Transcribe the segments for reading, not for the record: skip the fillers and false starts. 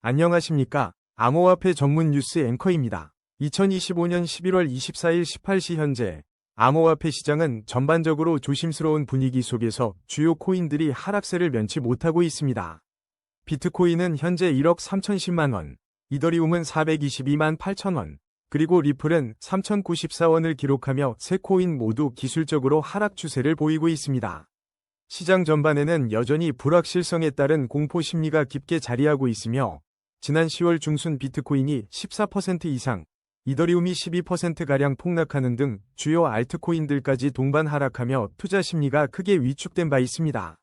안녕하십니까. 암호화폐 전문 뉴스 앵커입니다. 2025년 11월 24일 18시 현재 암호화폐 시장은 전반적으로 조심스러운 분위기 속에서 주요 코인들이 하락세를 면치 못하고 있습니다. 비트코인은 현재 1억 3,010만원, 이더리움은 422만 8천원, 그리고 리플은 3,094원을 기록하며 세 코인 모두 기술적으로 하락 추세를 보이고 있습니다. 시장 전반에는 여전히 불확실성에 따른 공포 심리가 깊게 자리하고 있으며 지난 10월 중순 비트코인이 14% 이상, 이더리움이 12%가량 폭락하는 등 주요 알트코인들까지 동반 하락하며 투자 심리가 크게 위축된 바 있습니다.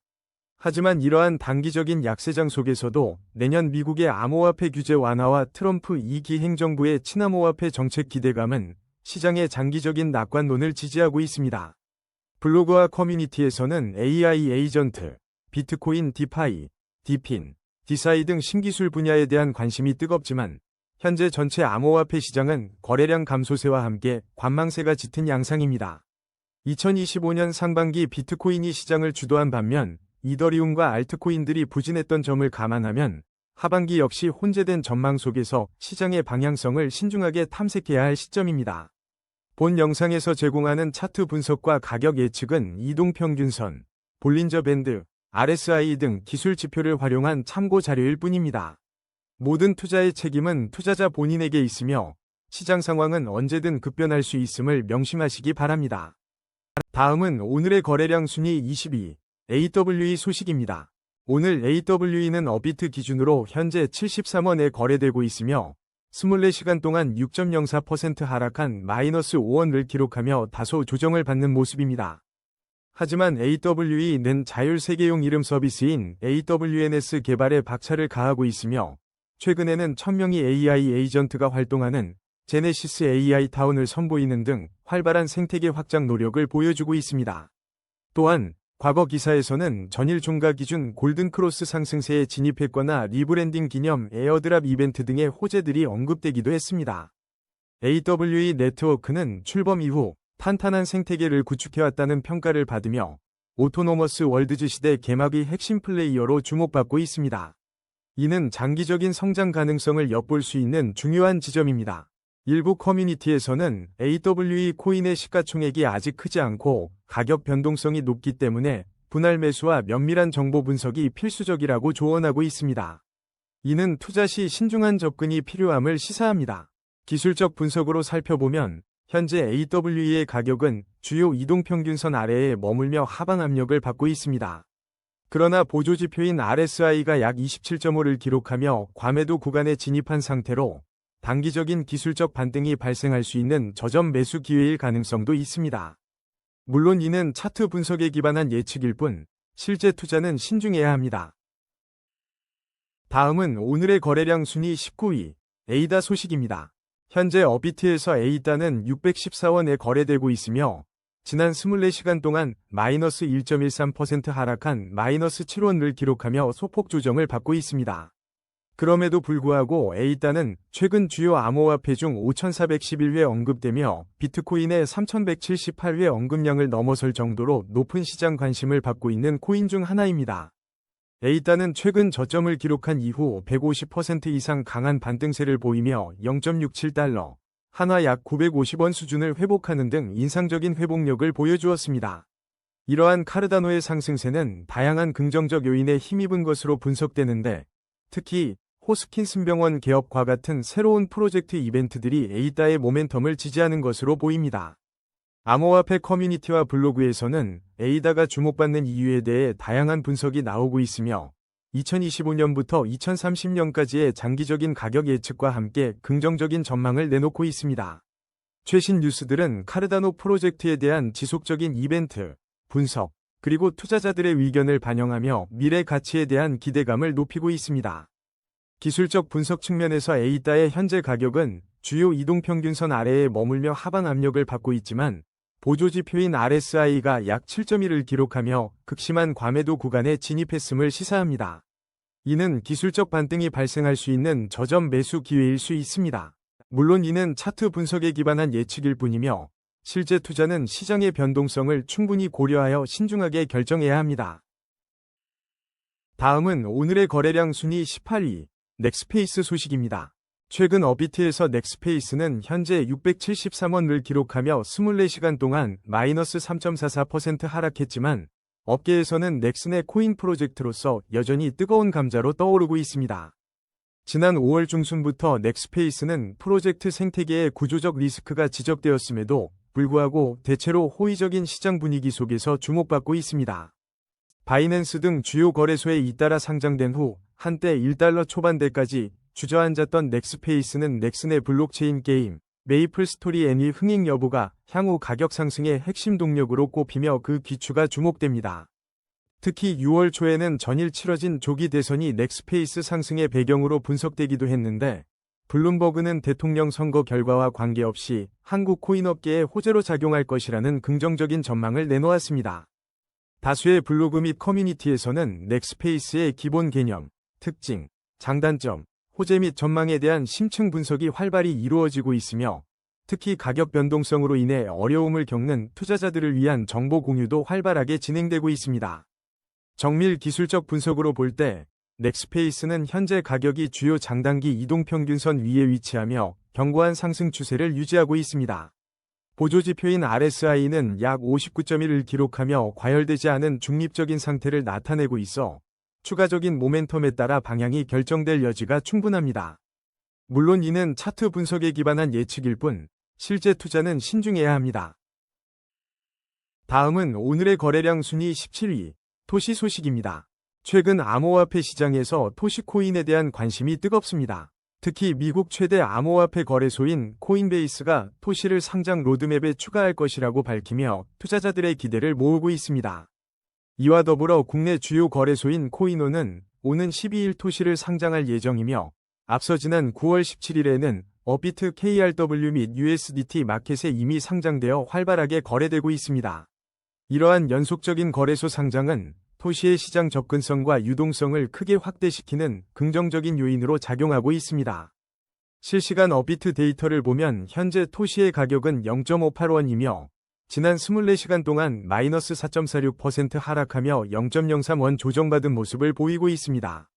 하지만 이러한 단기적인 약세장 속에서도 내년 미국의 암호화폐 규제 완화와 트럼프 2기 행정부의 친암호화폐 정책 기대감은 시장의 장기적인 낙관론을 지지하고 있습니다. 블로그와 커뮤니티에서는 AI 에이전트, 비트코인 디파이, 디핀, 디사이 등 신기술 분야에 대한 관심이 뜨겁지만 현재 전체 암호화폐 시장은 거래량 감소세와 함께 관망세가 짙은 양상입니다. 2025년 상반기 비트코인이 시장을 주도한 반면 이더리움과 알트코인들이 부진했던 점을 감안하면 하반기 역시 혼재된 전망 속에서 시장의 방향성을 신중하게 탐색해야 할 시점입니다. 본 영상에서 제공하는 차트 분석과 가격 예측은 이동평균선, 볼린저 밴드, RSI 등 기술 지표를 활용한 참고 자료일 뿐입니다. 모든 투자의 책임은 투자자 본인에게 있으며 시장 상황은 언제든 급변할 수 있음을 명심하시기 바랍니다. 다음은 오늘의 거래량 순위 22, AWE 소식입니다. 오늘 AWE는 업비트 기준으로 현재 73원에 거래되고 있으며 24시간 동안 6.04% 하락한 마이너스 5원을 기록하며 다소 조정을 받는 모습입니다. 하지만 AWE는 자율세계용 이름 서비스인 AWNS 개발에 박차를 가하고 있으며 최근에는 1000명의 AI 에이전트가 활동하는 제네시스 AI 타운을 선보이는 등 활발한 생태계 확장 노력을 보여주고 있습니다. 또한 과거 기사에서는 전일 종가 기준 골든크로스 상승세에 진입했거나 리브랜딩 기념 에어드랍 이벤트 등의 호재들이 언급되기도 했습니다. AWE 네트워크는 출범 이후 탄탄한 생태계를 구축해왔다는 평가를 받으며 오토노머스 월드즈 시대 개막의 핵심 플레이어로 주목받고 있습니다. 이는 장기적인 성장 가능성을 엿볼 수 있는 중요한 지점입니다. 일부 커뮤니티에서는 AWE 코인의 시가총액이 아직 크지 않고 가격 변동성이 높기 때문에 분할 매수와 면밀한 정보 분석이 필수적이라고 조언하고 있습니다. 이는 투자 시 신중한 접근이 필요함을 시사합니다. 기술적 분석으로 살펴보면 현재 AWE의 가격은 주요 이동평균선 아래에 머물며 하방 압력을 받고 있습니다. 그러나 보조지표인 RSI가 약 27.5를 기록하며 과매도 구간에 진입한 상태로 단기적인 기술적 반등이 발생할 수 있는 저점 매수 기회일 가능성도 있습니다. 물론 이는 차트 분석에 기반한 예측일 뿐 실제 투자는 신중해야 합니다. 다음은 오늘의 거래량 순위 19위, 에이다 소식입니다. 현재 업비트에서 에이다는 614원에 거래되고 있으며 지난 24시간 동안 마이너스 1.13% 하락한 마이너스 7원을 기록하며 소폭 조정을 받고 있습니다. 그럼에도 불구하고 에이다는 최근 주요 암호화폐 중 5,411회 언급되며 비트코인의 3,178회 언급량을 넘어설 정도로 높은 시장 관심을 받고 있는 코인 중 하나입니다. 에이다는 최근 저점을 기록한 이후 150% 이상 강한 반등세를 보이며 0.67달러, 한화 약 950원 수준을 회복하는 등 인상적인 회복력을 보여주었습니다. 이러한 카르다노의 상승세는 다양한 긍정적 요인에 힘입은 것으로 분석되는데 특히 호스킨슨병원 개업과 같은 새로운 프로젝트 이벤트들이 에이다의 모멘텀을 지지하는 것으로 보입니다. 암호화폐 커뮤니티와 블로그에서는 에이다가 주목받는 이유에 대해 다양한 분석이 나오고 있으며 2025년부터 2030년까지의 장기적인 가격 예측과 함께 긍정적인 전망을 내놓고 있습니다. 최신 뉴스들은 카르다노 프로젝트에 대한 지속적인 이벤트, 분석, 그리고 투자자들의 의견을 반영하며 미래 가치에 대한 기대감을 높이고 있습니다. 기술적 분석 측면에서 에이다의 현재 가격은 주요 이동평균선 아래에 머물며 하방 압력을 받고 있지만 보조지표인 RSI가 약 7.1을 기록하며 극심한 과매도 구간에 진입했음을 시사합니다. 이는 기술적 반등이 발생할 수 있는 저점 매수 기회일 수 있습니다. 물론 이는 차트 분석에 기반한 예측일 뿐이며 실제 투자는 시장의 변동성을 충분히 고려하여 신중하게 결정해야 합니다. 다음은 오늘의 거래량 순위 18위, 넥스페이스 소식입니다. 최근 업비트에서 넥스페이스는 현재 673원을 기록하며 24시간 동안 마이너스 3.44% 하락했지만 업계에서는 넥슨의 코인 프로젝트로서 여전히 뜨거운 감자로 떠오르고 있습니다. 지난 5월 중순부터 넥스페이스는 프로젝트 생태계에 구조적 리스크가 지적되었음에도 불구하고 대체로 호의적인 시장 분위기 속에서 주목받고 있습니다. 바이낸스 등 주요 거래소에 잇따라 상장된 후 한때 1달러 초반대까지 주저앉았던 넥스페이스는 넥슨의 블록체인 게임 메이플 스토리 N의 흥행 여부가 향후 가격 상승의 핵심 동력으로 꼽히며 그 기추가 주목됩니다. 특히 6월 초에는 전일 치러진 조기 대선이 넥스페이스 상승의 배경으로 분석되기도 했는데 블룸버그는 대통령 선거 결과와 관계없이 한국 코인업계에 호재로 작용할 것이라는 긍정적인 전망을 내놓았습니다. 다수의 블로그 및 커뮤니티에서는 넥스페이스의 기본 개념, 특징, 장단점, 호재 및 전망에 대한 심층 분석이 활발히 이루어지고 있으며 특히 가격 변동성으로 인해 어려움을 겪는 투자자들을 위한 정보 공유도 활발하게 진행되고 있습니다. 정밀 기술적 분석으로 볼 때 넥스페이스는 현재 가격이 주요 장단기 이동평균선 위에 위치하며 견고한 상승 추세를 유지하고 있습니다. 보조지표인 RSI는 약 59.1을 기록하며 과열되지 않은 중립적인 상태를 나타내고 있어 추가적인 모멘텀에 따라 방향이 결정될 여지가 충분합니다. 물론 이는 차트 분석에 기반한 예측일 뿐 실제 투자는 신중해야 합니다. 다음은 오늘의 거래량 순위 17위, 토시 소식입니다. 최근 암호화폐 시장에서 토시코인에 대한 관심이 뜨겁습니다. 특히 미국 최대 암호화폐 거래소인 코인베이스가 토시를 상장 로드맵에 추가할 것이라고 밝히며 투자자들의 기대를 모으고 있습니다. 이와 더불어 국내 주요 거래소인 코이노는 오는 12일 토시를 상장할 예정이며 앞서 지난 9월 17일에는 업비트 KRW 및 USDT 마켓에 이미 상장되어 활발하게 거래되고 있습니다. 이러한 연속적인 거래소 상장은 토시의 시장 접근성과 유동성을 크게 확대시키는 긍정적인 요인으로 작용하고 있습니다. 실시간 업비트 데이터를 보면 현재 토시의 가격은 0.58원이며 지난 24시간 동안 마이너스 4.46% 하락하며 0.03원 조정받은 모습을 보이고 있습니다.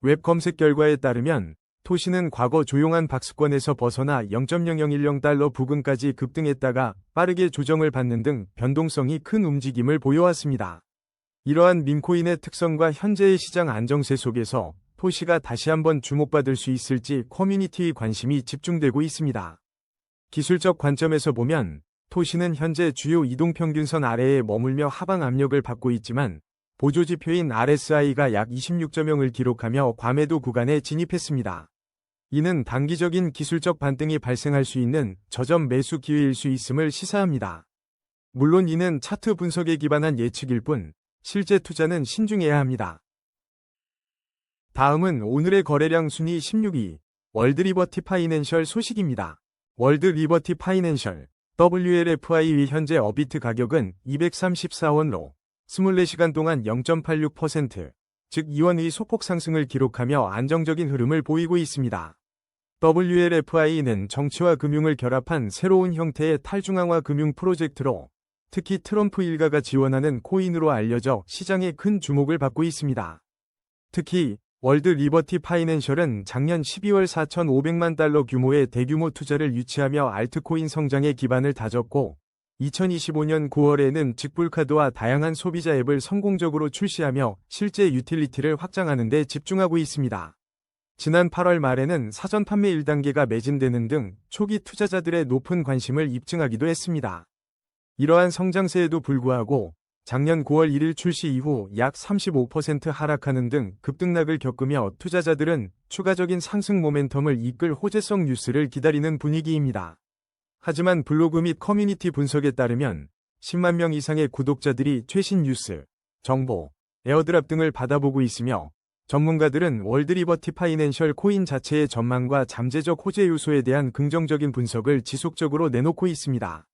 웹 검색 결과에 따르면 토시는 과거 조용한 박스권에서 벗어나 0.0010달러 부근까지 급등했다가 빠르게 조정을 받는 등 변동성이 큰 움직임을 보여왔습니다. 이러한 밈코인의 특성과 현재의 시장 안정세 속에서 토시가 다시 한번 주목받을 수 있을지 커뮤니티의 관심이 집중되고 있습니다. 기술적 관점에서 보면 토시는 현재 주요 이동평균선 아래에 머물며 하방 압력을 받고 있지만 보조지표인 RSI가 약 26.0을 기록하며 과매도 구간에 진입했습니다. 이는 단기적인 기술적 반등이 발생할 수 있는 저점 매수 기회일 수 있음을 시사합니다. 물론 이는 차트 분석에 기반한 예측일 뿐 실제 투자는 신중해야 합니다. 다음은 오늘의 거래량 순위 16위, 월드리버티 파이낸셜 소식입니다. 월드리버티 파이낸셜 WLFI의 현재 업비트 가격은 234원로 24시간 동안 0.86%, 즉 2원의 소폭 상승을 기록하며 안정적인 흐름을 보이고 있습니다. WLFI는 정치와 금융을 결합한 새로운 형태의 탈중앙화 금융 프로젝트로 특히 트럼프 일가가 지원하는 코인으로 알려져 시장에 큰 주목을 받고 있습니다. 특히 월드 리버티 파이낸셜은 작년 12월 4,500만 달러 규모의 대규모 투자를 유치하며 알트코인 성장의 기반을 다졌고 2025년 9월에는 직불카드와 다양한 소비자 앱을 성공적으로 출시하며 실제 유틸리티를 확장하는 데 집중하고 있습니다. 지난 8월 말에는 사전 판매 1단계가 매진되는 등 초기 투자자들의 높은 관심을 입증하기도 했습니다. 이러한 성장세에도 불구하고 작년 9월 1일 출시 이후 약 35% 하락하는 등 급등락을 겪으며 투자자들은 추가적인 상승 모멘텀을 이끌 호재성 뉴스를 기다리는 분위기입니다. 하지만 블로그 및 커뮤니티 분석에 따르면 10만 명 이상의 구독자들이 최신 뉴스, 정보, 에어드랍 등을 받아보고 있으며 전문가들은 월드리버티 파이낸셜 코인 자체의 전망과 잠재적 호재 요소에 대한 긍정적인 분석을 지속적으로 내놓고 있습니다.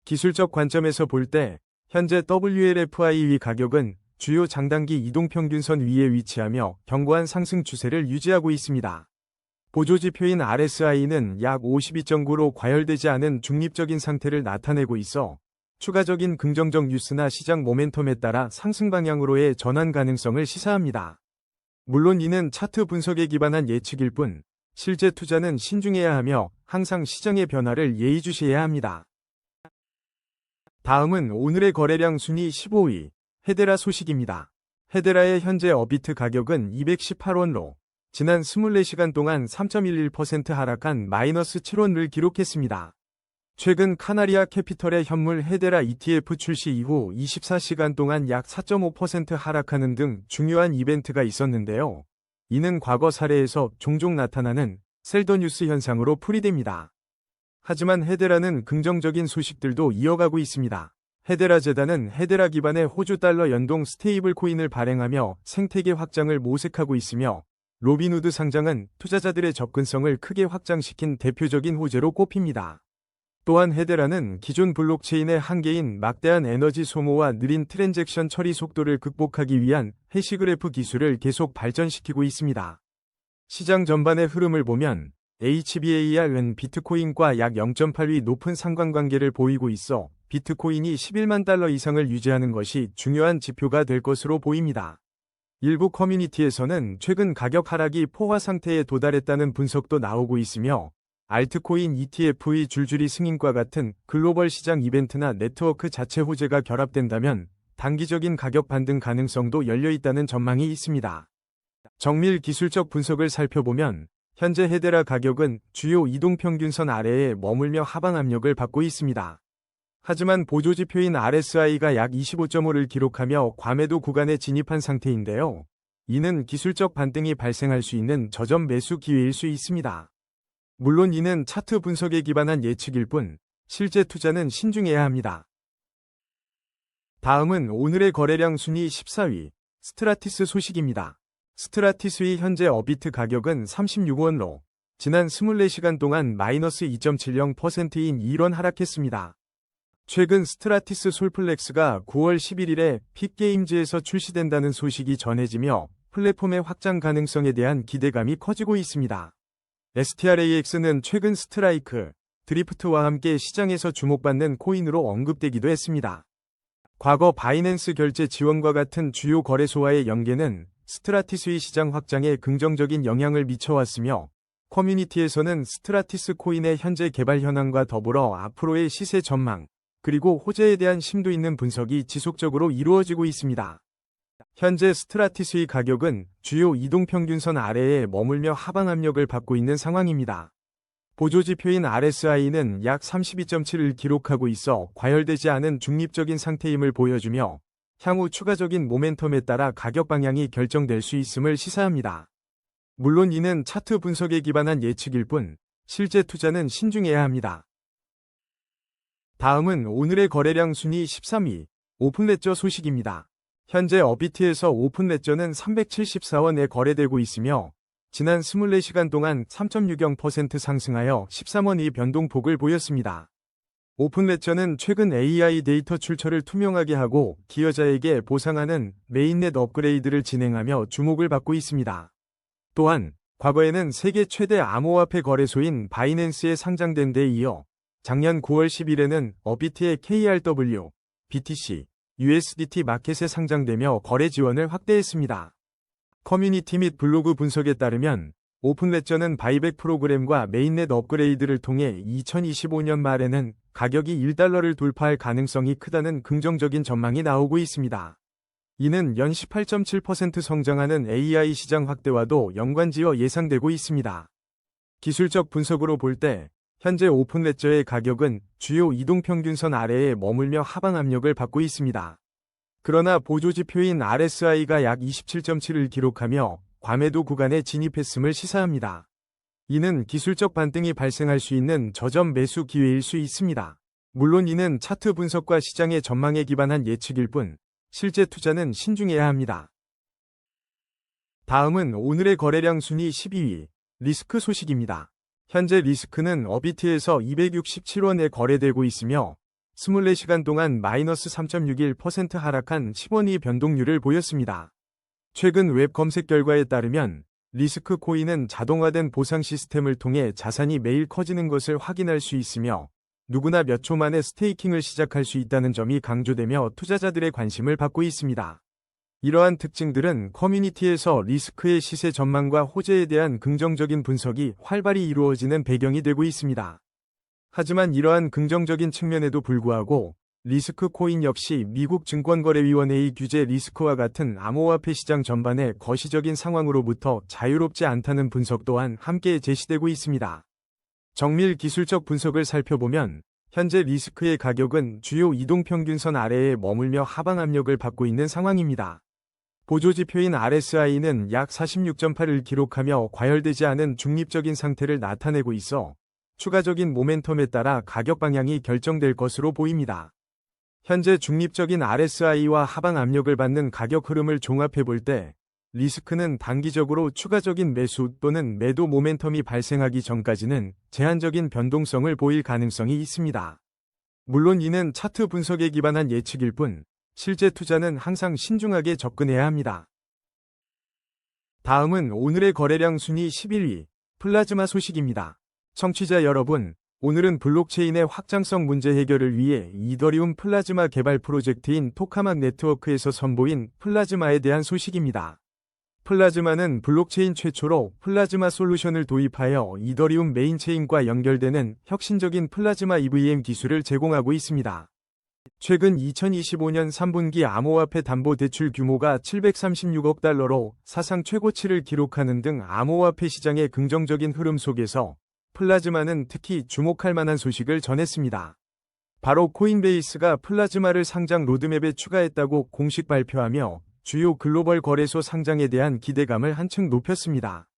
기술적 관점에서 볼 때 현재 WLFI 가격은 주요 장단기 이동평균선 위에 위치하며 견고한 상승 추세를 유지하고 있습니다. 보조지표인 RSI는 약 52.9로 과열되지 않은 중립적인 상태를 나타내고 있어 추가적인 긍정적 뉴스나 시장 모멘텀에 따라 상승 방향으로의 전환 가능성을 시사합니다. 물론 이는 차트 분석에 기반한 예측일 뿐, 실제 투자는 신중해야 하며 항상 시장의 변화를 예의주시해야 합니다. 다음은 오늘의 거래량 순위 15위, 헤데라 소식입니다. 헤데라의 현재 어비트 가격은 218원로 지난 24시간 동안 3.11% 하락한 마이너스 7원을 기록했습니다. 최근 카나리아 캐피털의 현물 헤데라 ETF 출시 이후 24시간 동안 약 4.5% 하락하는 등 중요한 이벤트가 있었는데요. 이는 과거 사례에서 종종 나타나는 셀더 뉴스 현상으로 풀이됩니다. 하지만 헤데라는 긍정적인 소식들도 이어가고 있습니다. 헤데라 재단은 헤데라 기반의 호주 달러 연동 스테이블 코인을 발행하며 생태계 확장을 모색하고 있으며, 로빈후드 상장은 투자자들의 접근성을 크게 확장시킨 대표적인 호재로 꼽힙니다. 또한 헤데라는 기존 블록체인의 한계인 막대한 에너지 소모와 느린 트랜잭션 처리 속도를 극복하기 위한 해시그래프 기술을 계속 발전시키고 있습니다. 시장 전반의 흐름을 보면 HBAR은 비트코인과 약 0.8위 높은 상관관계를 보이고 있어 비트코인이 11만 달러 이상을 유지하는 것이 중요한 지표가 될 것으로 보입니다. 일부 커뮤니티에서는 최근 가격 하락이 포화 상태에 도달했다는 분석도 나오고 있으며, 알트코인 ETF의 줄줄이 승인과 같은 글로벌 시장 이벤트나 네트워크 자체 호재가 결합된다면 단기적인 가격 반등 가능성도 열려있다는 전망이 있습니다. 정밀 기술적 분석을 살펴보면 현재 헤데라 가격은 주요 이동평균선 아래에 머물며 하방 압력을 받고 있습니다. 하지만 보조지표인 RSI가 약 25.5를 기록하며 과매도 구간에 진입한 상태인데요. 이는 기술적 반등이 발생할 수 있는 저점 매수 기회일 수 있습니다. 물론 이는 차트 분석에 기반한 예측일 뿐, 실제 투자는 신중해야 합니다. 다음은 오늘의 거래량 순위 14위, 스트라티스 소식입니다. 스트라티스의 현재 어비트 가격은 36원로 지난 24시간 동안 마이너스 2.70%인 1원 하락했습니다. 최근 스트라티스 솔플렉스가 9월 11일에 픽게임즈에서 출시된다는 소식이 전해지며 플랫폼의 확장 가능성에 대한 기대감이 커지고 있습니다. STRAX는 최근 스트라이크, 드리프트와 함께 시장에서 주목받는 코인으로 언급되기도 했습니다. 과거 바이낸스 결제 지원과 같은 주요 거래소와의 연계는 스트라티스의 시장 확장에 긍정적인 영향을 미쳐왔으며, 커뮤니티에서는 스트라티스 코인의 현재 개발 현황과 더불어 앞으로의 시세 전망, 그리고 호재에 대한 심도 있는 분석이 지속적으로 이루어지고 있습니다. 현재 스트라티스의 가격은 주요 이동평균선 아래에 머물며 하방 압력을 받고 있는 상황입니다. 보조지표인 RSI는 약 32.7을 기록하고 있어 과열되지 않은 중립적인 상태임을 보여주며, 향후 추가적인 모멘텀에 따라 가격 방향이 결정될 수 있음을 시사합니다. 물론 이는 차트 분석에 기반한 예측일 뿐, 실제 투자는 신중해야 합니다. 다음은 오늘의 거래량 순위 13위, 오픈레저 소식입니다. 현재 어비트에서 오픈레저는 374원에 거래되고 있으며, 지난 24시간 동안 3.60% 상승하여 13원의 변동폭을 보였습니다. 오픈레저는 최근 AI 데이터 출처를 투명하게 하고 기여자에게 보상하는 메인넷 업그레이드를 진행하며 주목을 받고 있습니다. 또한 과거에는 세계 최대 암호화폐 거래소인 바이낸스에 상장된 데 이어 작년 9월 10일에는 어비트의 KRW, BTC, USDT 마켓에 상장되며 거래 지원을 확대했습니다. 커뮤니티 및 블로그 분석에 따르면 오픈레저는 바이백 프로그램과 메인넷 업그레이드를 통해 2025년 말에는 가격이 1달러를 돌파할 가능성이 크다는 긍정적인 전망이 나오고 있습니다. 이는 연 18.7% 성장하는 AI 시장 확대와도 연관지어 예상되고 있습니다. 기술적 분석으로 볼 때 현재 오픈레저의 가격은 주요 이동평균선 아래에 머물며 하방 압력을 받고 있습니다. 그러나 보조지표인 RSI가 약 27.7을 기록하며 과매도 구간에 진입했음을 시사합니다. 이는 기술적 반등이 발생할 수 있는 저점 매수 기회일 수 있습니다. 물론 이는 차트 분석과 시장의 전망에 기반한 예측일 뿐, 실제 투자는 신중해야 합니다. 다음은 오늘의 거래량 순위 12위, 리스크 소식입니다. 현재 리스크는 어비트에서 267원에 거래되고 있으며 24시간 동안 마이너스 3.61% 하락한 10원의 변동률을 보였습니다. 최근 웹 검색 결과에 따르면 리스크 코인은 자동화된 보상 시스템을 통해 자산이 매일 커지는 것을 확인할 수 있으며, 누구나 몇 초 만에 스테이킹을 시작할 수 있다는 점이 강조되며 투자자들의 관심을 받고 있습니다. 이러한 특징들은 커뮤니티에서 리스크의 시세 전망과 호재에 대한 긍정적인 분석이 활발히 이루어지는 배경이 되고 있습니다. 하지만 이러한 긍정적인 측면에도 불구하고 리스크 코인 역시 미국 증권거래위원회의 규제 리스크와 같은 암호화폐 시장 전반의 거시적인 상황으로부터 자유롭지 않다는 분석 또한 함께 제시되고 있습니다. 정밀 기술적 분석을 살펴보면 현재 리스크의 가격은 주요 이동평균선 아래에 머물며 하방 압력을 받고 있는 상황입니다. 보조지표인 RSI는 약 46.8을 기록하며 과열되지 않은 중립적인 상태를 나타내고 있어 추가적인 모멘텀에 따라 가격 방향이 결정될 것으로 보입니다. 현재 중립적인 RSI와 하방 압력을 받는 가격 흐름을 종합해 볼 때 리스크는 단기적으로 추가적인 매수 또는 매도 모멘텀이 발생하기 전까지는 제한적인 변동성을 보일 가능성이 있습니다. 물론 이는 차트 분석에 기반한 예측일 뿐 실제 투자는 항상 신중하게 접근해야 합니다. 다음은 오늘의 거래량 순위 11위 플라즈마 소식입니다. 청취자 여러분, 오늘은 블록체인의 확장성 문제 해결을 위해 이더리움 플라즈마 개발 프로젝트인 토카막 네트워크에서 선보인 플라즈마에 대한 소식입니다. 플라즈마는 블록체인 최초로 플라즈마 솔루션을 도입하여 이더리움 메인체인과 연결되는 혁신적인 플라즈마 EVM 기술을 제공하고 있습니다. 최근 2025년 3분기 암호화폐 담보대출 규모가 736억 달러로 사상 최고치를 기록하는 등 암호화폐 시장의 긍정적인 흐름 속에서 플라즈마는 특히 주목할 만한 소식을 전했습니다. 바로 코인베이스가 플라즈마를 상장 로드맵에 추가했다고 공식 발표하며 주요 글로벌 거래소 상장에 대한 기대감을 한층 높였습니다.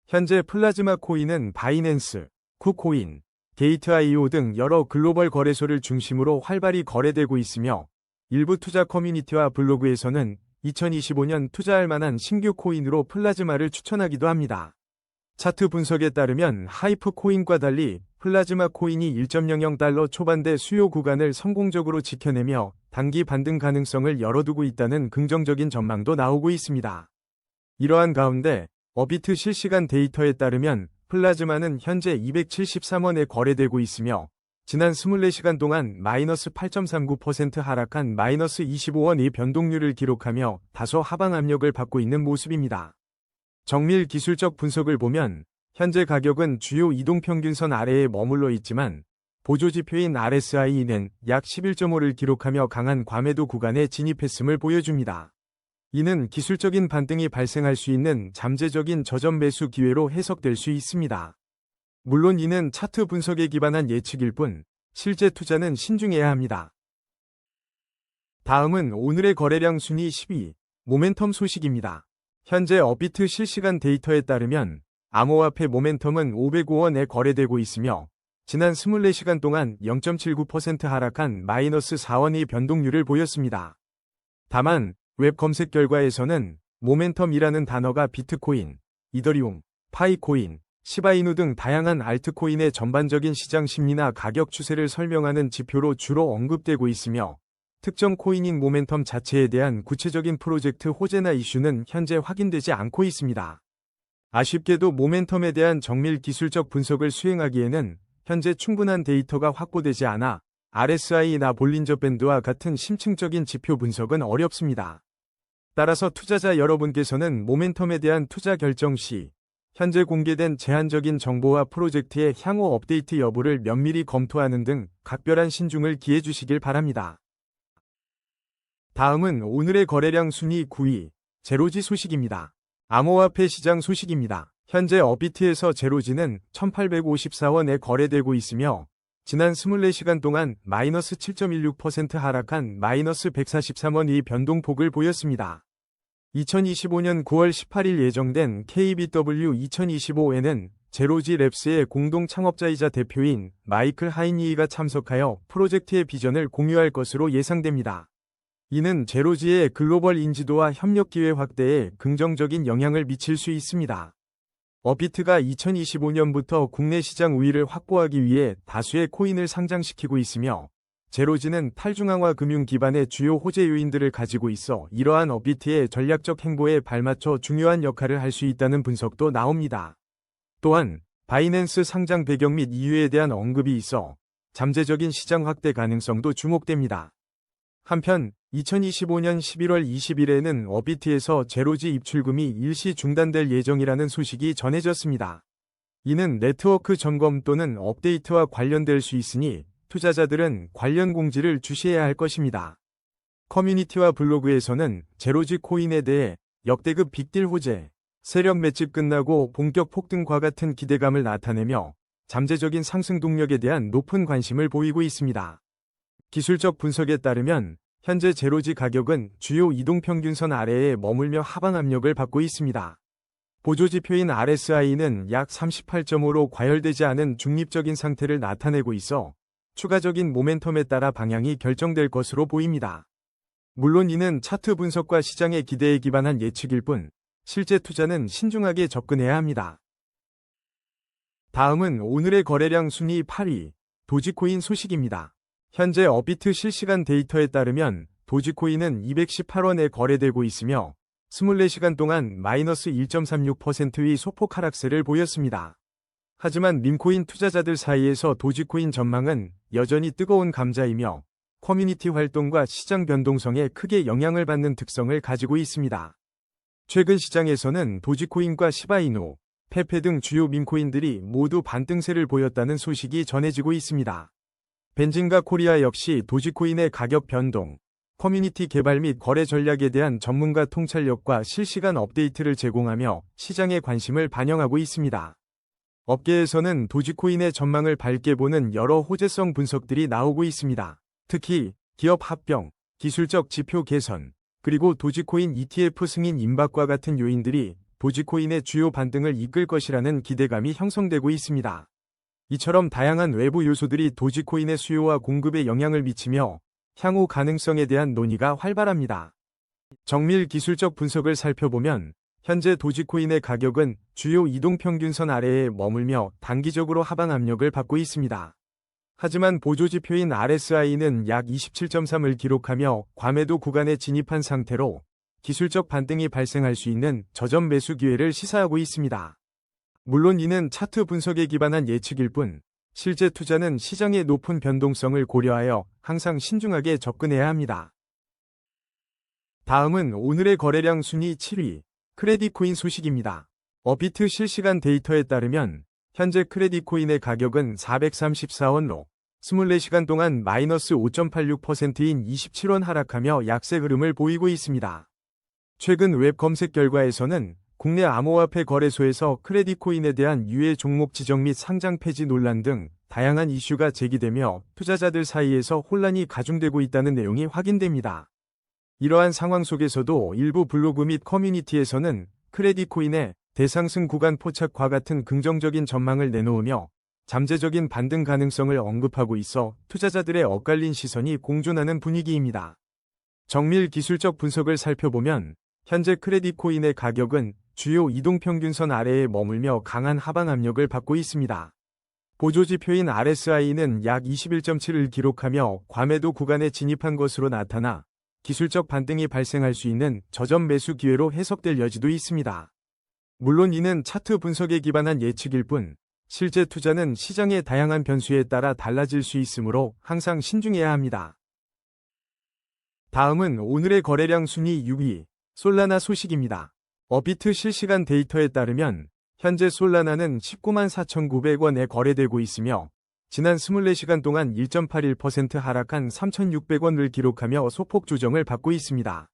현재 플라즈마 코인은 바이낸스, 쿠코인, 게이트.io 등 여러 글로벌 거래소를 중심으로 활발히 거래되고 있으며 일부 투자 커뮤니티와 블로그에서는 2025년 투자할 만한 신규 코인으로 플라즈마를 추천하기도 합니다. 차트 분석에 따르면 하이프 코인과 달리 플라즈마 코인이 1.00달러 초반대 수요 구간을 성공적으로 지켜내며 단기 반등 가능성을 열어두고 있다는 긍정적인 전망도 나오고 있습니다. 이러한 가운데 어비트 실시간 데이터에 따르면 플라즈마는 현재 273원에 거래되고 있으며 지난 24시간 동안 마이너스 8.39% 하락한 마이너스 25원의 변동률을 기록하며 다소 하방 압력을 받고 있는 모습입니다. 정밀 기술적 분석을 보면 현재 가격은 주요 이동평균선 아래에 머물러 있지만 보조지표인 RSI는 약 11.5를 기록하며 강한 과매도 구간에 진입했음을 보여줍니다. 이는 기술적인 반등이 발생할 수 있는 잠재적인 저점 매수 기회로 해석될 수 있습니다. 물론 이는 차트 분석에 기반한 예측일 뿐 실제 투자는 신중해야 합니다. 다음은 오늘의 거래량 순위 10위 모멘텀 소식입니다. 현재 업비트 실시간 데이터에 따르면 암호화폐 모멘텀은 505원에 거래되고 있으며 지난 24시간 동안 0.79% 하락한 마이너스 4원의 변동률을 보였습니다. 다만 웹 검색 결과에서는 모멘텀이라는 단어가 비트코인, 이더리움, 파이코인, 시바이누 등 다양한 알트코인의 전반적인 시장 심리나 가격 추세를 설명하는 지표로 주로 언급되고 있으며 특정 코인인 모멘텀 자체에 대한 구체적인 프로젝트 호재나 이슈는 현재 확인되지 않고 있습니다. 아쉽게도 모멘텀에 대한 정밀 기술적 분석을 수행하기에는 현재 충분한 데이터가 확보되지 않아 RSI나 볼린저 밴드와 같은 심층적인 지표 분석은 어렵습니다. 따라서 투자자 여러분께서는 모멘텀에 대한 투자 결정 시 현재 공개된 제한적인 정보와 프로젝트의 향후 업데이트 여부를 면밀히 검토하는 등 각별한 신중을 기해 주시길 바랍니다. 다음은 오늘의 거래량 순위 9위 제로지 소식입니다. 암호화폐 시장 소식입니다. 현재 업비트에서 제로지는 1854원에 거래되고 있으며 지난 24시간 동안 마이너스 7.16% 하락한 마이너스 143원의 변동폭을 보였습니다. 2025년 9월 18일 예정된 KBW 2025에는 제로지 랩스의 공동 창업자이자 대표인 마이클 하이니이가 참석하여 프로젝트의 비전을 공유할 것으로 예상됩니다. 이는 제로지의 글로벌 인지도와 협력 기회 확대에 긍정적인 영향을 미칠 수 있습니다. 업비트가 2025년부터 국내 시장 우위를 확보하기 위해 다수의 코인을 상장시키고 있으며 제로지는 탈중앙화 금융 기반의 주요 호재 요인들을 가지고 있어 이러한 업비트의 전략적 행보에 발맞춰 중요한 역할을 할 수 있다는 분석도 나옵니다. 또한 바이낸스 상장 배경 및 이유에 대한 언급이 있어 잠재적인 시장 확대 가능성도 주목됩니다. 한편 2025년 11월 20일에는 업비트에서 제로지 입출금이 일시 중단될 예정이라는 소식이 전해졌습니다. 이는 네트워크 점검 또는 업데이트와 관련될 수 있으니 투자자들은 관련 공지를 주시해야 할 것입니다. 커뮤니티와 블로그에서는 제로지 코인에 대해 역대급 빅딜 호재, 세력 맷집 끝나고 본격 폭등과 같은 기대감을 나타내며 잠재적인 상승 동력에 대한 높은 관심을 보이고 있습니다. 기술적 분석에 따르면 현재 제로지 가격은 주요 이동평균선 아래에 머물며 하방 압력을 받고 있습니다. 보조지표인 RSI는 약 38.5로 과열되지 않은 중립적인 상태를 나타내고 있어 추가적인 모멘텀에 따라 방향이 결정될 것으로 보입니다. 물론 이는 차트 분석과 시장의 기대에 기반한 예측일 뿐 실제 투자는 신중하게 접근해야 합니다. 다음은 오늘의 거래량 순위 8위, 도지코인 소식입니다. 현재 업비트 실시간 데이터에 따르면 도지코인은 218원에 거래되고 있으며 24시간 동안 마이너스 1.36%의 소폭 하락세를 보였습니다. 하지만 밈코인 투자자들 사이에서 도지코인 전망은 여전히 뜨거운 감자이며 커뮤니티 활동과 시장 변동성에 크게 영향을 받는 특성을 가지고 있습니다. 최근 시장에서는 도지코인과 시바이누, 페페 등 주요 밈코인들이 모두 반등세를 보였다는 소식이 전해지고 있습니다. 벤진가 코리아 역시 도지코인의 가격 변동, 커뮤니티 개발 및 거래 전략에 대한 전문가 통찰력과 실시간 업데이트를 제공하며 시장의 관심을 반영하고 있습니다. 업계에서는 도지코인의 전망을 밝게 보는 여러 호재성 분석들이 나오고 있습니다. 특히 기업 합병, 기술적 지표 개선, 그리고 도지코인 ETF 승인 임박과 같은 요인들이 도지코인의 주요 반등을 이끌 것이라는 기대감이 형성되고 있습니다. 이처럼 다양한 외부 요소들이 도지코인의 수요와 공급에 영향을 미치며 향후 가능성에 대한 논의가 활발합니다. 정밀 기술적 분석을 살펴보면 현재 도지코인의 가격은 주요 이동평균선 아래에 머물며 단기적으로 하방 압력을 받고 있습니다. 하지만 보조지표인 RSI는 약 27.3을 기록하며 과매도 구간에 진입한 상태로 기술적 반등이 발생할 수 있는 저점 매수 기회를 시사하고 있습니다. 물론 이는 차트 분석에 기반한 예측일 뿐 실제 투자는 시장의 높은 변동성을 고려하여 항상 신중하게 접근해야 합니다. 다음은 오늘의 거래량 순위 7위, 크레딧코인 소식입니다. 업비트 실시간 데이터에 따르면 현재 크레딧코인의 가격은 434원로 24시간 동안 마이너스 5.86%인 27원 하락하며 약세 흐름을 보이고 있습니다. 최근 웹 검색 결과에서는 국내 암호화폐 거래소에서 크레딧코인에 대한 유해 종목 지정 및 상장 폐지 논란 등 다양한 이슈가 제기되며 투자자들 사이에서 혼란이 가중되고 있다는 내용이 확인됩니다. 이러한 상황 속에서도 일부 블로그 및 커뮤니티에서는 크레딧코인의 대상승 구간 포착과 같은 긍정적인 전망을 내놓으며 잠재적인 반등 가능성을 언급하고 있어 투자자들의 엇갈린 시선이 공존하는 분위기입니다. 정밀 기술적 분석을 살펴보면 현재 크레딧코인의 가격은 주요 이동평균선 아래에 머물며 강한 하방 압력을 받고 있습니다. 보조지표인 RSI는 약 21.7을 기록하며 과매도 구간에 진입한 것으로 나타나 기술적 반등이 발생할 수 있는 저점 매수 기회로 해석될 여지도 있습니다. 물론 이는 차트 분석에 기반한 예측일 뿐 실제 투자는 시장의 다양한 변수에 따라 달라질 수 있으므로 항상 신중해야 합니다. 다음은 오늘의 거래량 순위 6위, 솔라나 소식입니다. 업비트 실시간 데이터에 따르면 현재 솔라나는 194,900원에 4,900원에 거래되고 있으며 지난 24시간 동안 1.81% 하락한 3,600원을 기록하며 소폭 조정을 받고 있습니다.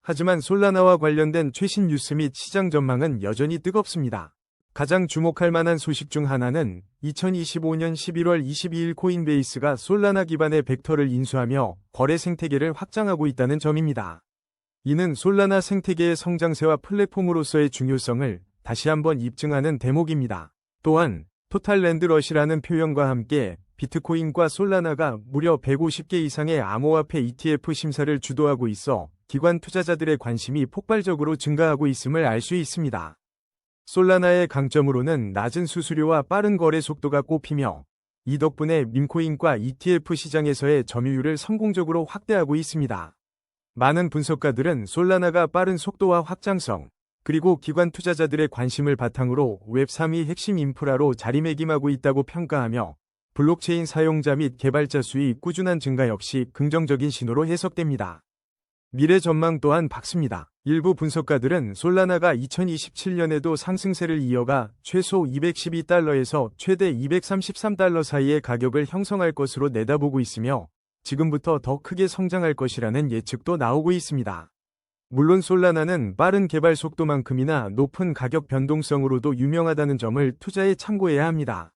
하지만 솔라나와 관련된 최신 뉴스 및 시장 전망은 여전히 뜨겁습니다. 가장 주목할 만한 소식 중 하나는 2025년 11월 22일 코인베이스가 솔라나 기반의 벡터를 인수하며 거래 생태계를 확장하고 있다는 점입니다. 이는 솔라나 생태계의 성장세와 플랫폼으로서의 중요성을 다시 한번 입증하는 대목입니다. 또한 토탈랜드러시라는 표현과 함께 비트코인과 솔라나가 무려 150개 이상의 암호화폐 ETF 심사를 주도하고 있어 기관 투자자들의 관심이 폭발적으로 증가하고 있음을 알 수 있습니다. 솔라나의 강점으로는 낮은 수수료와 빠른 거래 속도가 꼽히며 이 덕분에 밈코인과 ETF 시장에서의 점유율을 성공적으로 확대하고 있습니다. 많은 분석가들은 솔라나가 빠른 속도와 확장성, 그리고 기관 투자자들의 관심을 바탕으로 웹 3위 핵심 인프라로 자리매김하고 있다고 평가하며 블록체인 사용자 및 개발자 수의 꾸준한 증가 역시 긍정적인 신호로 해석됩니다. 미래 전망 또한 밝습니다. 일부 분석가들은 솔라나가 2027년에도 상승세를 이어가 최소 212달러에서 최대 233달러 사이의 가격을 형성할 것으로 내다보고 있으며 지금부터 더 크게 성장할 것이라는 예측도 나오고 있습니다. 물론 솔라나는 빠른 개발 속도만큼이나 높은 가격 변동성으로도 유명하다는 점을 투자에 참고해야 합니다.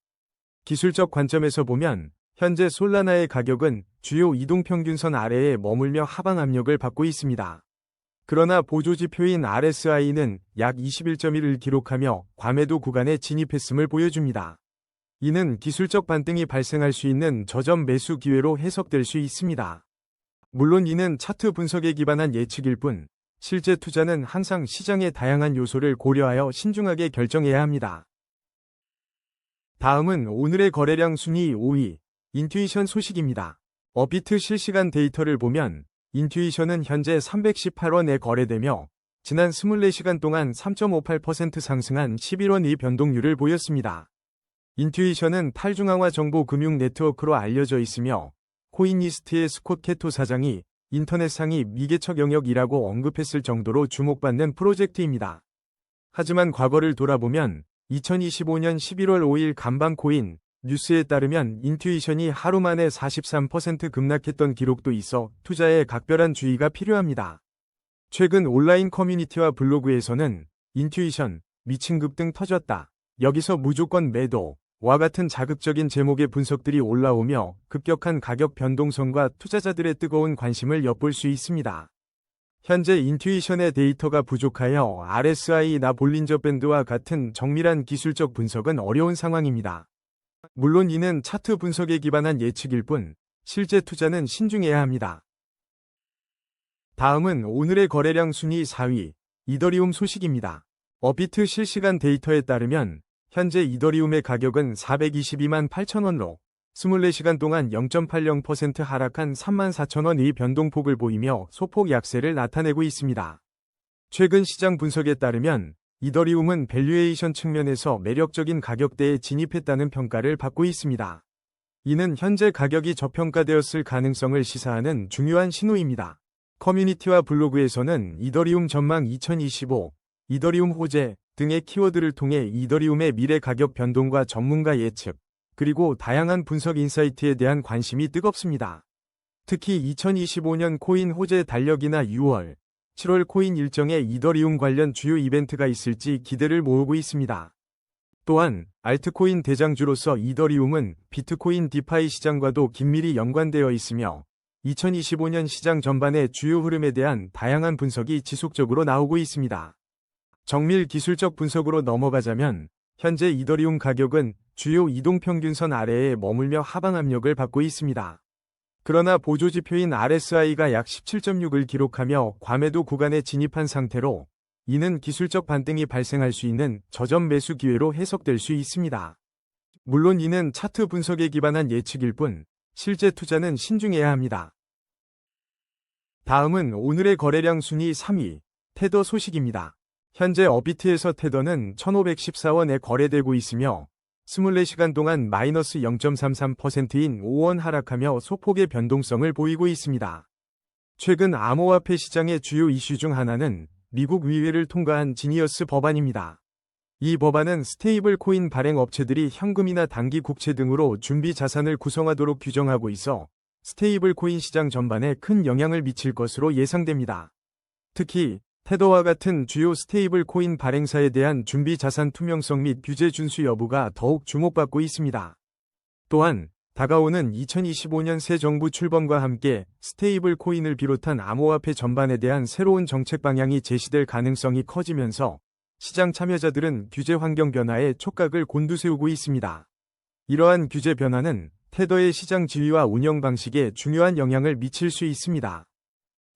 기술적 관점에서 보면 현재 솔라나의 가격은 주요 이동평균선 아래에 머물며 하방 압력을 받고 있습니다. 그러나 보조지표인 RSI는 약 21.1을 기록하며 과매도 구간에 진입했음을 보여줍니다. 이는 기술적 반등이 발생할 수 있는 저점 매수 기회로 해석될 수 있습니다. 물론 이는 차트 분석에 기반한 예측일 뿐 실제 투자는 항상 시장의 다양한 요소를 고려하여 신중하게 결정해야 합니다. 다음은 오늘의 거래량 순위 5위, 인투이션 소식입니다. 업비트 실시간 데이터를 보면 인투이션은 현재 318원에 거래되며 지난 24시간 동안 3.58% 상승한 11원 변동률을 보였습니다. 인투이션은 탈중앙화 정보 금융 네트워크로 알려져 있으며 코인리스트의 스콧 캐토 사장이 인터넷 상위 미개척 영역이라고 언급했을 정도로 주목받는 프로젝트입니다. 하지만 과거를 돌아보면 2025년 11월 5일 간밤코인 뉴스에 따르면 인투이션이 하루 만에 43% 급락했던 기록도 있어 투자에 각별한 주의가 필요합니다. 최근 온라인 커뮤니티와 블로그에서는 인투이션, 미친 급등 터졌다. 여기서 무조건 매도와 같은 자극적인 제목의 분석들이 올라오며 급격한 가격 변동성과 투자자들의 뜨거운 관심을 엿볼 수 있습니다. 현재 인투이션의 데이터가 부족하여 RSI나 볼린저 밴드와 같은 정밀한 기술적 분석은 어려운 상황입니다. 물론 이는 차트 분석에 기반한 예측일 뿐 실제 투자는 신중해야 합니다. 다음은 오늘의 거래량 순위 4위, 이더리움 소식입니다. 업비트 실시간 데이터에 따르면 현재 이더리움의 가격은 422만 8천원로 24시간 동안 0.80% 하락한 34,000원의 변동폭을 보이며 소폭 약세를 나타내고 있습니다. 최근 시장 분석에 따르면 이더리움은 밸류에이션 측면에서 매력적인 가격대에 진입했다는 평가를 받고 있습니다. 이는 현재 가격이 저평가되었을 가능성을 시사하는 중요한 신호입니다. 커뮤니티와 블로그에서는 이더리움 전망 2025, 이더리움 호재 등의 키워드를 통해 이더리움의 미래 가격 변동과 전문가 예측, 그리고 다양한 분석 인사이트에 대한 관심이 뜨겁습니다. 특히 2025년 코인 호재 달력이나 6월, 7월 코인 일정에 이더리움 관련 주요 이벤트가 있을지 기대를 모으고 있습니다. 또한 알트코인 대장주로서 이더리움은 비트코인 디파이 시장과도 긴밀히 연관되어 있으며 2025년 시장 전반의 주요 흐름에 대한 다양한 분석이 지속적으로 나오고 있습니다. 정밀 기술적 분석으로 넘어가자면 현재 이더리움 가격은 주요 이동평균선 아래에 머물며 하방 압력을 받고 있습니다. 그러나 보조지표인 RSI가 약 17.6을 기록하며 과매도 구간에 진입한 상태로 이는 기술적 반등이 발생할 수 있는 저점 매수 기회로 해석될 수 있습니다. 물론 이는 차트 분석에 기반한 예측일 뿐 실제 투자는 신중해야 합니다. 다음은 오늘의 거래량 순위 3위, 테더 소식입니다. 현재 업비트에서 테더는 1,514원에 거래되고 있으며 24시간 동안 마이너스 0.33%인 5원 하락하며 소폭의 변동성을 보이고 있습니다. 최근 암호화폐 시장의 주요 이슈 중 하나는 미국 의회를 통과한 지니어스 법안입니다. 이 법안은 스테이블 코인 발행 업체들이 현금이나 단기 국채 등으로 준비 자산을 구성하도록 규정하고 있어 스테이블 코인 시장 전반에 큰 영향을 미칠 것으로 예상됩니다. 특히 테더와 같은 주요 스테이블 코인 발행사에 대한 준비 자산 투명성 및 규제 준수 여부가 더욱 주목받고 있습니다. 또한 다가오는 2025년 새 정부 출범과 함께 스테이블 코인을 비롯한 암호화폐 전반에 대한 새로운 정책 방향이 제시될 가능성이 커지면서 시장 참여자들은 규제 환경 변화에 촉각을 곤두세우고 있습니다. 이러한 규제 변화는 테더의 시장 지위와 운영 방식에 중요한 영향을 미칠 수 있습니다.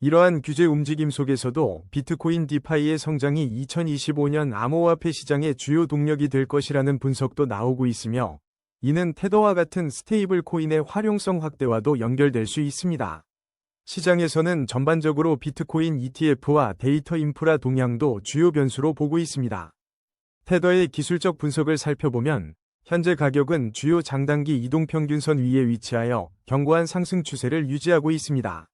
이러한 규제 움직임 속에서도 비트코인 디파이의 성장이 2025년 암호화폐 시장의 주요 동력이 될 것이라는 분석도 나오고 있으며 이는 테더와 같은 스테이블 코인의 활용성 확대와도 연결될 수 있습니다. 시장에서는 전반적으로 비트코인 ETF와 데이터 인프라 동향도 주요 변수로 보고 있습니다. 테더의 기술적 분석을 살펴보면 현재 가격은 주요 장단기 이동평균선 위에 위치하여 견고한 상승 추세를 유지하고 있습니다.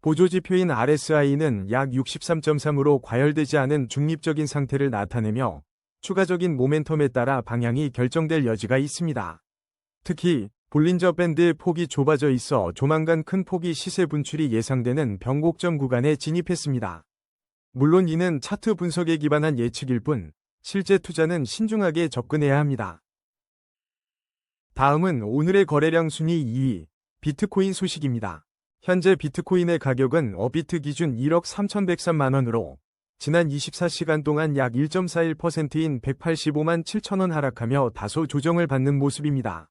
보조지표인 RSI는 약 63.3으로 과열되지 않은 중립적인 상태를 나타내며 추가적인 모멘텀에 따라 방향이 결정될 여지가 있습니다. 특히 볼린저 밴드의 폭이 좁아져 있어 조만간 큰 폭의 시세 분출이 예상되는 변곡점 구간에 진입했습니다. 물론 이는 차트 분석에 기반한 예측일 뿐 실제 투자는 신중하게 접근해야 합니다. 다음은 오늘의 거래량 순위 2위, 비트코인 소식입니다. 현재 비트코인의 가격은 업비트 기준 1억 3,103만 원으로 지난 24시간 동안 약 1.41%인 185만 7천 원 하락하며 다소 조정을 받는 모습입니다.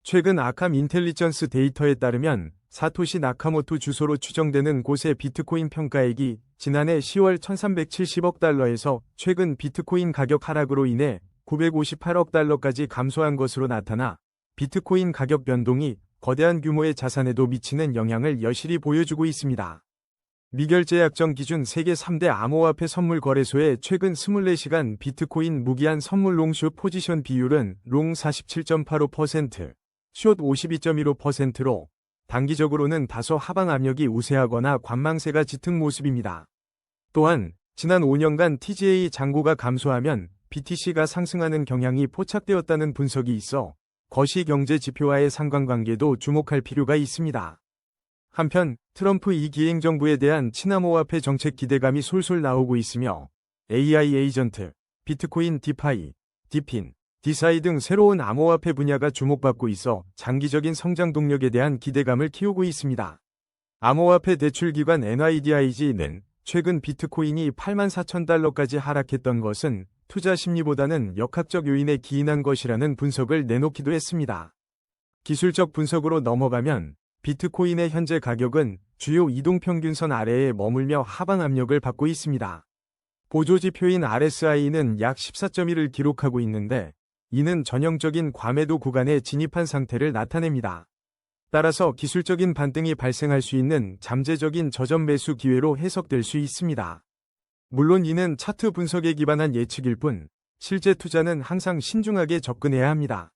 최근 아캄 인텔리전스 데이터에 따르면 사토시 나카모토 주소로 추정되는 곳의 비트코인 평가액이 지난해 10월 1370억 달러에서 최근 비트코인 가격 하락으로 인해 958억 달러까지 감소한 것으로 나타나 비트코인 가격 변동이 거대한 규모의 자산에도 미치는 영향을 여실히 보여주고 있습니다. 미결제 약정 기준 세계 3대 암호화폐 선물 거래소의 최근 24시간 비트코인 무기한 선물 롱숏 포지션 비율은 롱 47.85%, 숏 52.15%로 단기적으로는 다소 하방 압력이 우세하거나 관망세가 짙은 모습입니다. 또한 지난 5년간 TGA 잔고가 감소하면 BTC가 상승하는 경향이 포착되었다는 분석이 있어 거시경제 지표와의 상관관계도 주목할 필요가 있습니다. 한편 트럼프 2기 행정부에 대한 친암호화폐 정책 기대감이 솔솔 나오고 있으며 AI 에이전트, 비트코인 디파이, 디핀, 디사이 등 새로운 암호화폐 분야가 주목받고 있어 장기적인 성장 동력에 대한 기대감을 키우고 있습니다. 암호화폐 대출기관 NYDIG는 최근 비트코인이 84,000달러까지 하락했던 것은 투자 심리보다는 역학적 요인에 기인한 것이라는 분석을 내놓기도 했습니다. 기술적 분석으로 넘어가면 비트코인의 현재 가격은 주요 이동평균선 아래에 머물며 하방 압력을 받고 있습니다. 보조지표인 RSI는 약 14.1을 기록하고 있는데 이는 전형적인 과매도 구간에 진입한 상태를 나타냅니다. 따라서 기술적인 반등이 발생할 수 있는 잠재적인 저점 매수 기회로 해석될 수 있습니다. 물론 이는 차트 분석에 기반한 예측일 뿐 실제 투자는 항상 신중하게 접근해야 합니다.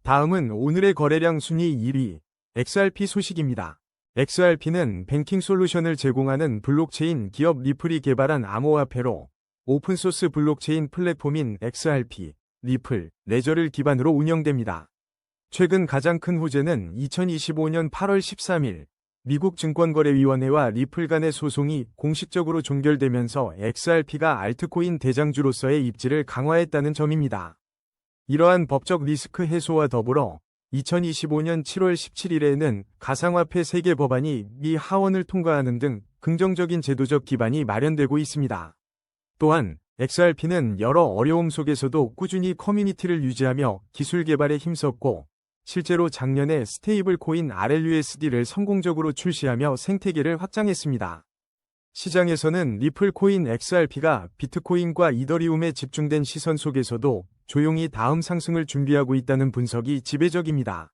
다음은 오늘의 거래량 순위 1위, XRP 소식입니다. XRP는 뱅킹 솔루션을 제공하는 블록체인 기업 리플이 개발한 암호화폐로 오픈소스 블록체인 플랫폼인 XRP, 리플, 레저를 기반으로 운영됩니다. 최근 가장 큰 호재는 2025년 8월 13일 미국 증권거래위원회와 리플 간의 소송이 공식적으로 종결되면서 XRP가 알트코인 대장주로서의 입지를 강화했다는 점입니다. 이러한 법적 리스크 해소와 더불어 2025년 7월 17일에는 가상화폐 세계 법안이 미 하원을 통과하는 등 긍정적인 제도적 기반이 마련되고 있습니다. 또한 XRP는 여러 어려움 속에서도 꾸준히 커뮤니티를 유지하며 기술 개발에 힘썼고 실제로 작년에 스테이블 코인 RLUSD를 성공적으로 출시하며 생태계를 확장했습니다. 시장에서는 리플 코인 XRP가 비트코인과 이더리움에 집중된 시선 속에서도 조용히 다음 상승을 준비하고 있다는 분석이 지배적입니다.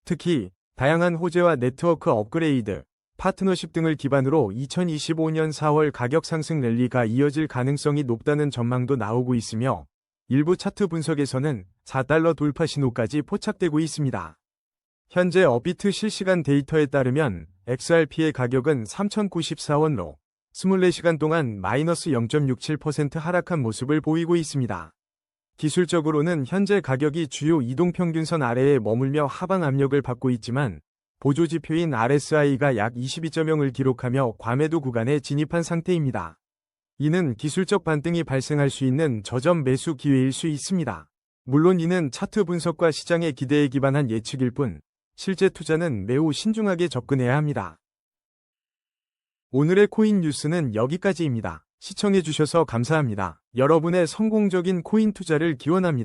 특히 다양한 호재와 네트워크 업그레이드, 파트너십 등을 기반으로 2025년 4월 가격 상승 랠리가 이어질 가능성이 높다는 전망도 나오고 있으며 일부 차트 분석에서는 4달러 돌파 신호까지 포착되고 있습니다. 현재 업비트 실시간 데이터에 따르면 XRP의 가격은 3,094원로 24시간 동안 마이너스 0.67% 하락한 모습을 보이고 있습니다. 기술적으로는 현재 가격이 주요 이동평균선 아래에 머물며 하방 압력을 받고 있지만 보조지표인 RSI가 약 22.0을 기록하며 과매도 구간에 진입한 상태입니다. 이는 기술적 반등이 발생할 수 있는 저점 매수 기회일 수 있습니다. 물론 이는 차트 분석과 시장의 기대에 기반한 예측일 뿐 실제 투자는 매우 신중하게 접근해야 합니다. 오늘의 코인 뉴스는 여기까지입니다. 시청해주셔서 감사합니다. 여러분의 성공적인 코인 투자를 기원합니다.